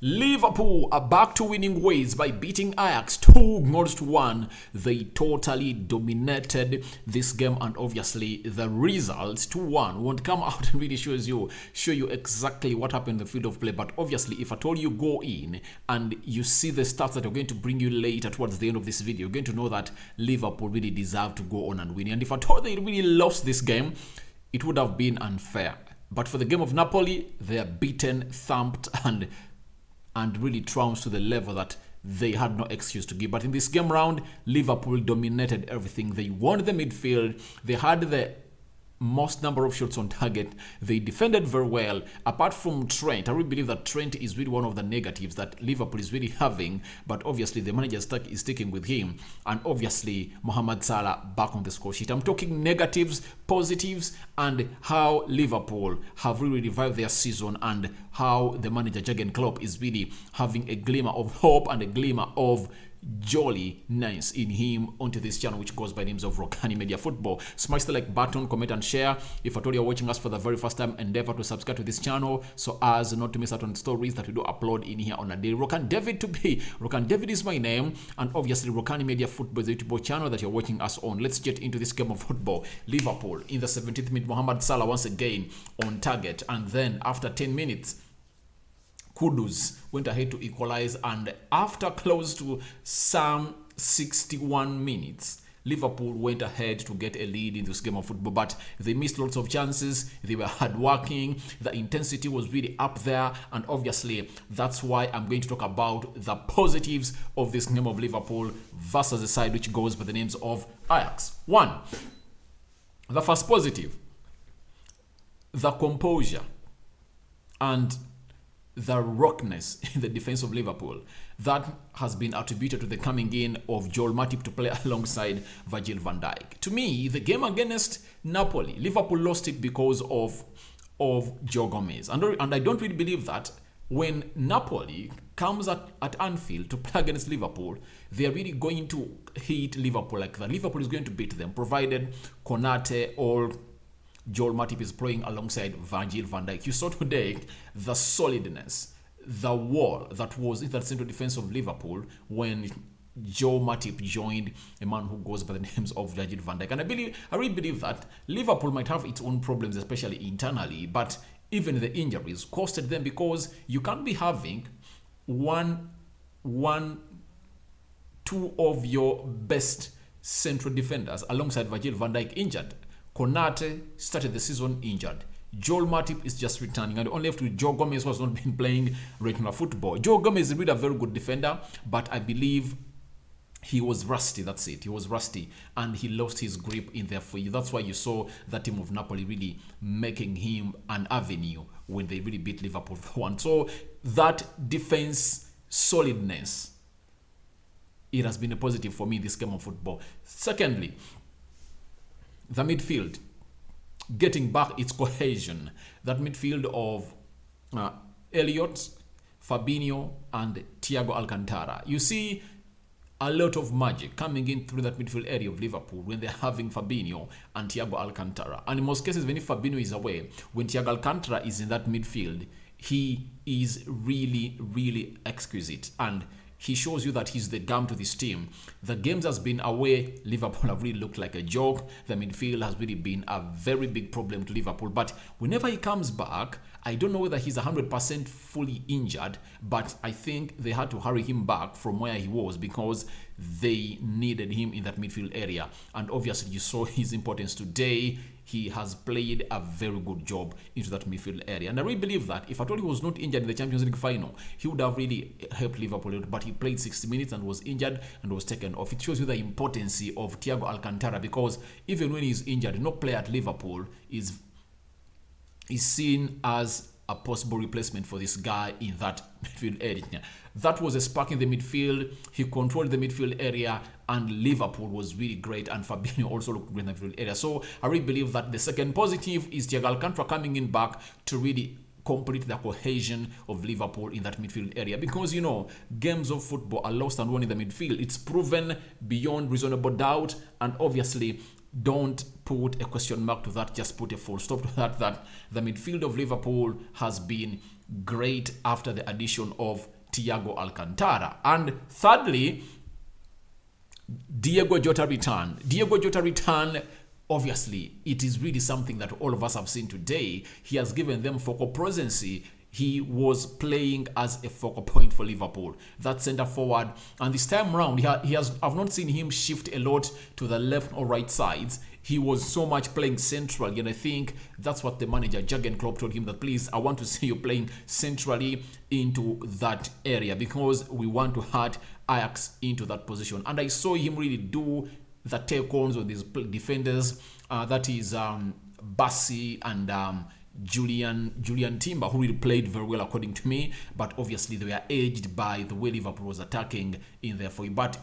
Liverpool are back to winning ways by beating Ajax 2-1. They totally dominated this game, and obviously the result 2-1 won't come out and really show you exactly what happened in the field of play. But obviously, if at all you go in and you see the stats that are going to bring you later towards the end of this video, you're going to know that Liverpool really deserve to go on and win. And if at all they really lost this game, it would have been unfair. But for the game of Napoli, they are beaten, thumped, and really trounced to the level that they had no excuse to give. But in this game round, Liverpool dominated everything. They won the midfield. They had the most number of shots on target. They defended very well. Apart from Trent, I really believe that Trent is really one of the negatives that Liverpool is really having. But obviously, the manager is sticking with him. And obviously, Mohamed Salah back on the score sheet. I'm talking negatives, positives, and how Liverpool have really revived their season and how the manager Jurgen Klopp is really having a glimmer of hope and a glimmer of jolly-ness in him onto this channel, which goes by names of Rokani Media Football. Smash the like button, comment and share. If at all you're watching us for the very first time, endeavor to subscribe to this channel so as not to miss out on stories that we do upload in here on a day. Rokan David is my name, and obviously Rokani Media Football is the YouTube channel that you're watching us on. Let's get into this game of football. Liverpool in the 17th minute, Mohamed Salah once again on target, and then after 10 minutes Kudus went ahead to equalize, and after close to some 61 minutes, Liverpool went ahead to get a lead in this game of football, but they missed lots of chances. They were hardworking. The intensity was really up there, and obviously that's why I'm going to talk about the positives of this game of Liverpool versus the side which goes by the names of Ajax. One, the first positive, the composure and the rockness in the defense of Liverpool that has been attributed to the coming in of Joel Matip to play alongside Virgil van Dijk. To me, the game against Napoli, Liverpool lost it because of Joe Gomez. And I don't really believe that when Napoli comes at Anfield to play against Liverpool, they are really going to hit Liverpool like that. Liverpool is going to beat them, provided Konate or Joel Matip is playing alongside Virgil van Dijk. You saw today the solidness, the wall that was in that central defense of Liverpool when Joel Matip joined a man who goes by the names of Virgil van Dijk. And I really believe that Liverpool might have its own problems, especially internally, but even the injuries costed them, because you can't be having two of your best central defenders alongside Virgil van Dijk injured. Konate started the season injured. Joel Matip is just returning, and only after Joe Gomez was not been playing regular football. Joe Gomez is really a very good defender, but I believe he was rusty. That's it. He was rusty, and he lost his grip in there for you. That's why you saw that team of Napoli really making him an avenue when they really beat Liverpool for one. So that defense solidness, it has been a positive for me in this game of football. Secondly, the midfield getting back its cohesion. That midfield of Elliott, Fabinho, and Thiago Alcantara. You see a lot of magic coming in through that midfield area of Liverpool when they're having Fabinho and Thiago Alcantara. And in most cases, when Fabinho is away, when Thiago Alcantara is in that midfield, he is really, really exquisite. And he shows you that he's the gum to this team. The games has been away, Liverpool have really looked like a joke. The midfield has really been a very big problem to Liverpool. But whenever he comes back, I don't know whether he's 100% fully injured, but I think they had to hurry him back from where he was because they needed him in that midfield area. And obviously you saw his importance today. He has played a very good job into that midfield area. And I really believe that if at all he was not injured in the Champions League final, he would have really helped Liverpool. But he played 60 minutes and was injured and was taken off. It shows you the importance of Thiago Alcantara, because even when he's injured, no player at Liverpool is seen as a possible replacement for this guy in that midfield area. That was a spark in the midfield. He controlled the midfield area, and Liverpool was really great, and Fabinho also looked great in the midfield area. So I really believe that the second positive is Thiago Alcantara coming in back to really complete the cohesion of Liverpool in that midfield area, because you know games of football are lost and won in the midfield. It's proven beyond reasonable doubt, and obviously don't put a question mark to that, just put a full stop to that, that the midfield of Liverpool has been great after the addition of Thiago Alcantara. And thirdly, Diego Jota return. Obviously, it is really something that all of us have seen today. He has given them focal presence. He was playing as a focal point for Liverpool, that centre forward. And this time round, I've not seen him shift a lot to the left or right sides. He was so much playing centrally, and I think that's what the manager Jurgen Klopp told him, that please, I want to see you playing centrally into that area because we want to hurt Ajax into that position. And I saw him really do the take-ons with his defenders. That is Bassi and Julian Timber, who really played very well according to me, but obviously they were aged by the way Liverpool was attacking in there for you. But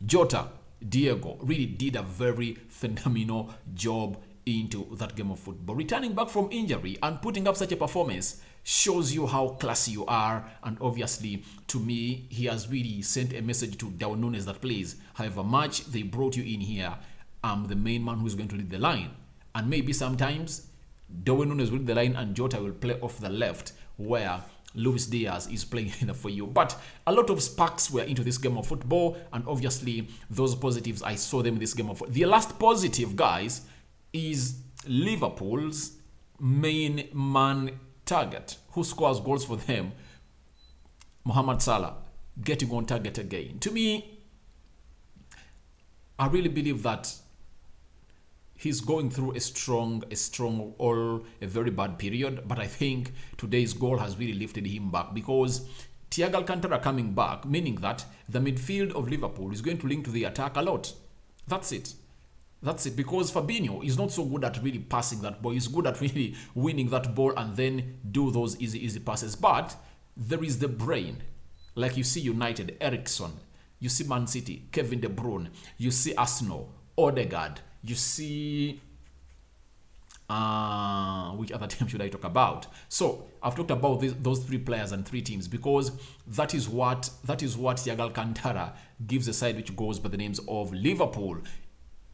Jota, Diego really did a very phenomenal job into that game of football. Returning back from injury and putting up such a performance shows you how classy you are. And obviously, to me, he has really sent a message to Darwin Núñez that please, however much they brought you in here, I'm the main man who's going to lead the line. And maybe sometimes Darwin Núñez will lead the line and Jota will play off the left where Luis Diaz is playing for you. But a lot of sparks were into this game of football, and obviously those positives, I saw them in this game of football. The last positive, guys, is Liverpool's main man target, who scores goals for them, Mohamed Salah, getting on target again. To me, I really believe that he's going through a very bad period, but I think today's goal has really lifted him back because Thiago Alcantara coming back, meaning that the midfield of Liverpool is going to link to the attack a lot. That's it, because Fabinho is not so good at really passing that ball. He's good at really winning that ball and then do those easy passes. But there is the brain. Like you see United, Eriksen. You see Man City, Kevin De Bruyne. You see Arsenal, Odegaard. You see, which other team should I talk about? So I've talked about those three players and three teams because that is what Thiago Alcantara gives a side which goes by the names of Liverpool.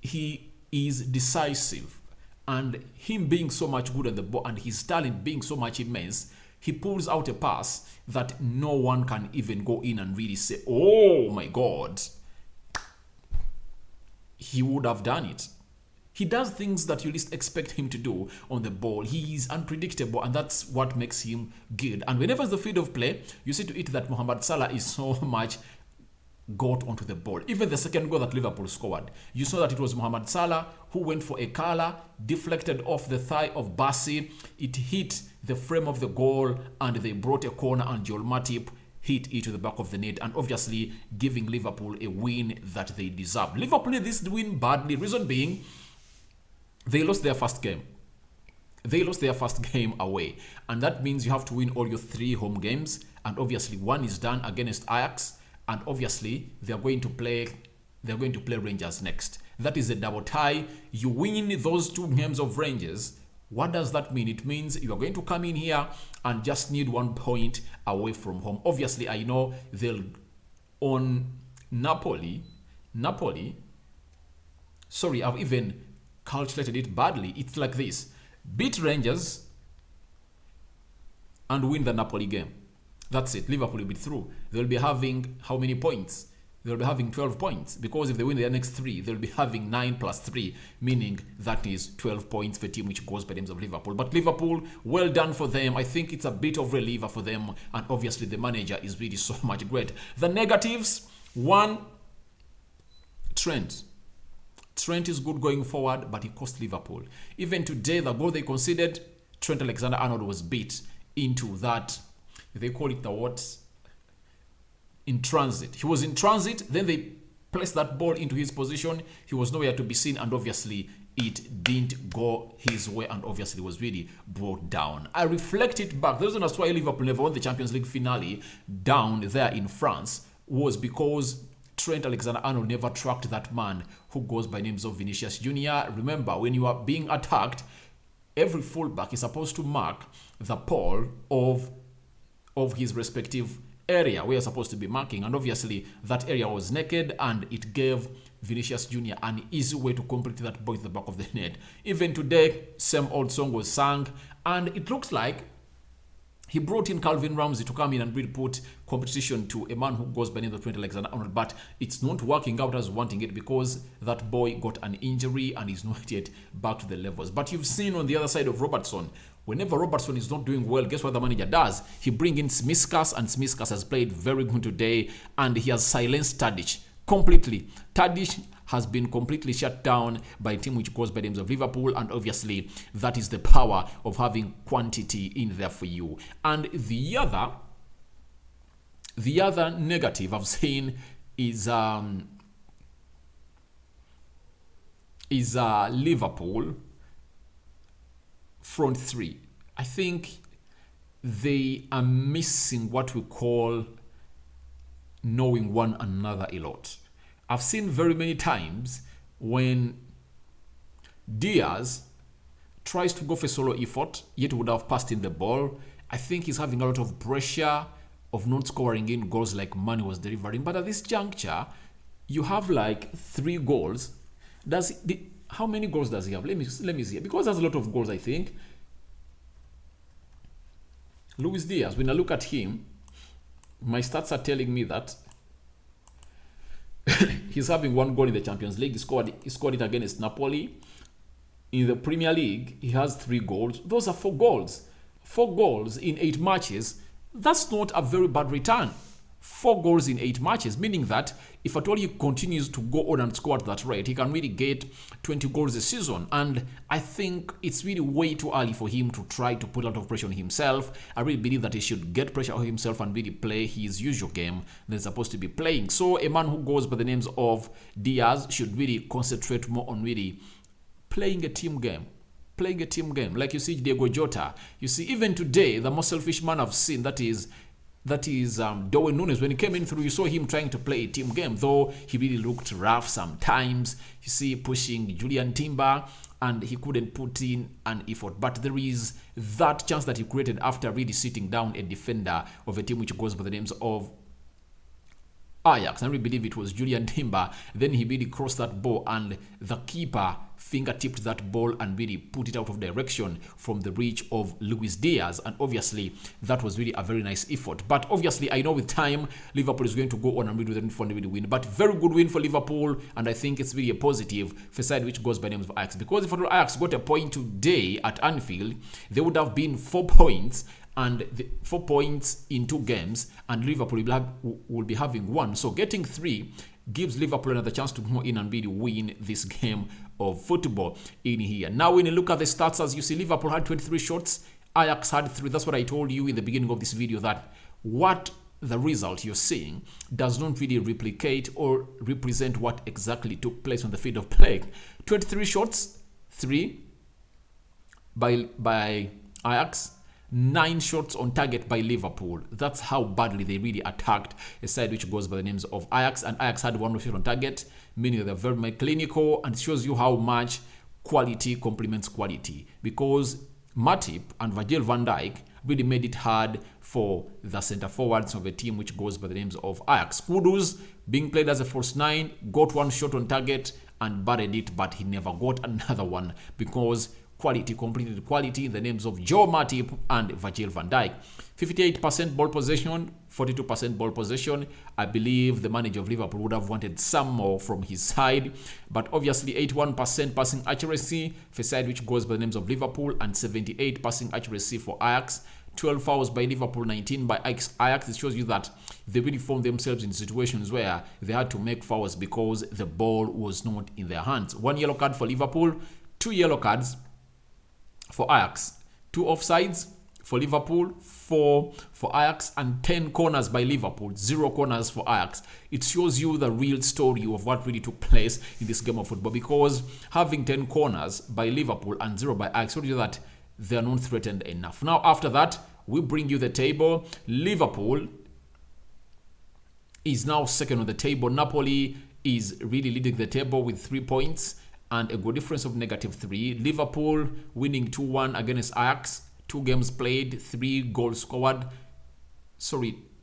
He is decisive, and him being so much good at the ball and his talent being so much immense, he pulls out a pass that no one can even go in and really say, oh my God, he would have done it. He does things that you least expect him to do on the ball. He is unpredictable, and that's what makes him good. And whenever it's the field of play, you see to it that Mohamed Salah is so much got onto the ball. Even the second goal that Liverpool scored, you saw that it was Mohamed Salah who went for a curler, deflected off the thigh of Bassi. It hit the frame of the goal, and they brought a corner, and Joel Matip hit it to the back of the net, and obviously giving Liverpool a win that they deserve. Liverpool need this win badly. Reason being, they lost their first game. They lost their first game away, and that means you have to win all your 3 home games, and obviously one is done against Ajax, and obviously they're going to play Rangers next. That is a double tie. You win those 2 games of Rangers. What does that mean? It means you are going to come in here and just need 1 point away from home. Obviously, I know they'll on Napoli. Sorry, I've even calculated it badly. It's like this: beat Rangers and win the Napoli game. That's it. Liverpool will be through. They'll be having how many points? They'll be having 12 points, because if they win their next 3, they'll be having 9 plus 3, meaning that is 12 points for a team which goes by the names of Liverpool. But Liverpool, well done for them. I think it's a bit of a reliever for them, and obviously the manager is really so much great. The negatives: 1, Trent. Trent is good going forward, but he cost Liverpool. Even today, the goal they conceded, Trent Alexander-Arnold was beat into that, they call it the what? In transit. He was in transit, then they placed that ball into his position. He was nowhere to be seen, and obviously it didn't go his way, and obviously was really brought down. I reflect it back. The reason that's why Liverpool never won the Champions League finale down there in France was because Trent Alexander-Arnold never tracked that man who goes by names of Vinicius Jr. Remember, when you are being attacked, every fullback is supposed to mark the pole of his respective area where you're supposed to be marking, and obviously that area was naked, and it gave Vinicius Jr. an easy way to complete that ball at the back of the net. Even today, same old song was sung, and it looks like he brought in Calvin Ramsey to come in and really put competition to a man who goes by the name of Trent Alexander-Arnold, but it's not working out as wanting it because that boy got an injury and is not yet back to the levels. But you've seen on the other side of Robertson, whenever Robertson is not doing well, guess what the manager does? He brings in Smiskas, and Smiskas has played very good today, and he has silenced Tadic completely. Tadic has been completely shut down by a team which goes by the names of Liverpool, and obviously that is the power of having quantity in there for you. And the other negative I've seen is Liverpool front three. I think they are missing what we call knowing one another a lot. I've seen very many times when Diaz tries to go for solo effort, yet would have passed in the ball. I think he's having a lot of pressure of not scoring in goals like Mane was delivering. But at this juncture, you have like 3 goals. How many goals does he have? Let me see. Because there's a lot of goals, I think. Luis Diaz, when I look at him, my stats are telling me that he's having 1 goal in the Champions League. He scored it against Napoli. In the Premier League, he has 3 goals. Those are 4 goals. 4 goals in 8 matches. That's not a very bad return. 4 goals in 8 matches, meaning that if at all he continues to go on and score at that rate, he can really get 20 goals a season. And I think it's really way too early for him to try to put a lot of pressure on himself. I really believe that he should get pressure on himself and really play his usual game that he's supposed to be playing. So a man who goes by the names of Diaz should really concentrate more on really playing a team game. Like you see Diego Jota. You see, even today, the most selfish man I've seen, that is Darwin Núñez. When he came in through, you saw him trying to play a team game, though he really looked rough sometimes. You see, pushing Julian Timber, and he couldn't put in an effort. But there is that chance that he created after really sitting down a defender of a team which goes by the names of Ajax. I really believe it was Julian Timber. Then he really crossed that ball, and the keeper fingertipped that ball and really put it out of direction from the reach of Luis Diaz. And obviously, that was really a very nice effort. But obviously, I know with time, Liverpool is going to go on and really win. But very good win for Liverpool, and I think it's really a positive for a side which goes by the name of Ajax. Because if Ajax got a point today at Anfield, they would have been 4 points. And 4 points in 2 games, and Liverpool will be having 1. So getting 3 gives Liverpool another chance to go in and really win this game of football in here. Now, when you look at the stats, as you see, Liverpool had 23 shots, Ajax had 3. That's what I told you in the beginning of this video, that what the result you're seeing does not really replicate or represent what exactly took place on the field of play. 23 shots, 3 by Ajax, 9 shots on target by Liverpool. That's how badly they really attacked a side which goes by the names of Ajax. And Ajax had 1 shot on target, meaning they're very much clinical, and it shows you how much quality complements quality. Because Matip and Virgil van Dijk really made it hard for the centre forwards of a team which goes by the names of Ajax. Kudus, being played as a false 9, got 1 shot on target and buried it, but he never got another one because quality completed quality in the names of Joe Matip and Virgil van Dijk. 58% ball possession, 42% ball possession. I believe the manager of Liverpool would have wanted some more from his side, but obviously 81% passing accuracy for a side which goes by the names of Liverpool, and 78% passing accuracy for Ajax. 12 fouls by Liverpool, 19 by Ajax. It shows you that they really found themselves in situations where they had to make fouls because the ball was not in their hands. 1 yellow card for Liverpool, 2 yellow cards for Ajax, 2 offsides for Liverpool, 4 for Ajax, and 10 corners by Liverpool, 0 corners for Ajax. It shows you the real story of what really took place in this game of football, because having 10 corners by Liverpool and 0 by Ajax shows you that they are not threatened enough. Now, after that, we bring you the table. Liverpool is now second on the table. Napoli is really leading the table with 3 points and a goal difference of -3. Liverpool winning 2-1 against Ajax. 2 games played, 3 goals scored.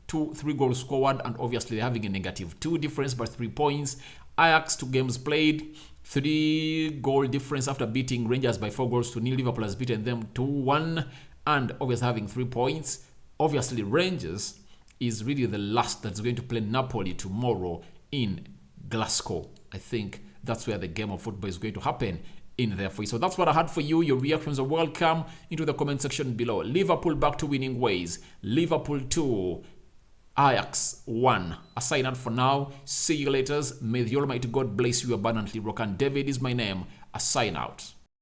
3 goals scored, and obviously they're having a -2 difference, but 3 points. Ajax, 2 games played, 3-goal difference after beating Rangers by 4 goals to nil. Liverpool has beaten them 2-1, and obviously having 3 points. Obviously, Rangers is really the last that's going to play Napoli tomorrow in Glasgow. I think that's where the game of football is going to happen in there for you. So that's what I had for you. Your reactions are welcome into the comment section below. Liverpool back to winning ways. Liverpool 2, Ajax 1. A sign out for now. See you later. May the Almighty God bless you abundantly. Rokani David is my name. A sign out.